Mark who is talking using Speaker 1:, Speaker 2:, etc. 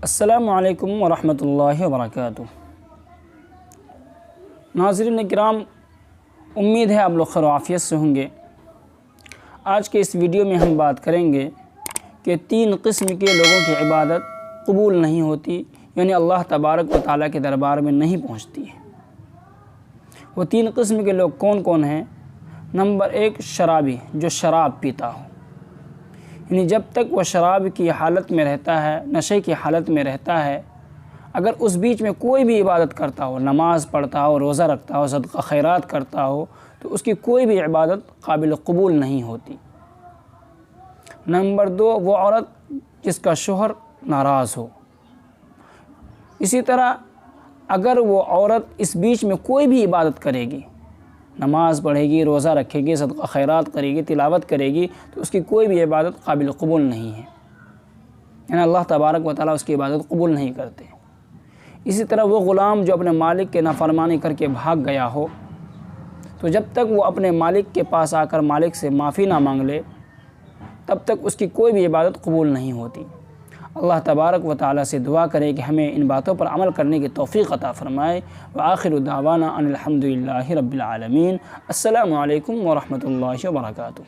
Speaker 1: السلام علیکم ورحمۃ اللہ وبرکاتہ۔ ناظرین کرام، امید ہے آپ لوگ خیر و عافیت سے ہوں گے۔ آج کے اس ویڈیو میں ہم بات کریں گے کہ 3 قسم کے لوگوں کی عبادت قبول نہیں ہوتی، یعنی اللہ تبارک و تعالیٰ کے دربار میں نہیں پہنچتی ہے۔ وہ 3 قسم کے لوگ کون کون ہیں؟ نمبر 1، شرابی، جو شراب پیتا ہو، یعنی جب تک وہ شراب کی حالت میں رہتا ہے، نشے کی حالت میں رہتا ہے، اگر اس بیچ میں کوئی بھی عبادت کرتا ہو، نماز پڑھتا ہو، روزہ رکھتا ہو، صدقہ خیرات کرتا ہو، تو اس کی کوئی بھی عبادت قابل قبول نہیں ہوتی۔ نمبر 2، وہ عورت جس کا شوہر ناراض ہو۔ اسی طرح اگر وہ عورت اس بیچ میں کوئی بھی عبادت کرے گی، نماز پڑھے گی، روزہ رکھے گی، صدقہ خیرات کرے گی، تلاوت کرے گی، تو اس کی کوئی بھی عبادت قابل قبول نہیں ہے، یعنی اللہ تبارک و تعالیٰ اس کی عبادت قبول نہیں کرتے۔ اسی طرح وہ غلام جو اپنے مالک کے نافرمانی کر کے بھاگ گیا ہو، تو جب تک وہ اپنے مالک کے پاس آ کر مالک سے معافی نہ مانگ لے، تب تک اس کی کوئی بھی عبادت قبول نہیں ہوتی۔ اللہ تبارک و تعالیٰ سے دعا کرے کہ ہمیں ان باتوں پر عمل کرنے کی توفیق عطا فرمائے۔ وآخر دعوانا ان الحمد للہ رب العالمین۔ السلام علیکم ورحمۃ اللہ وبرکاتہ۔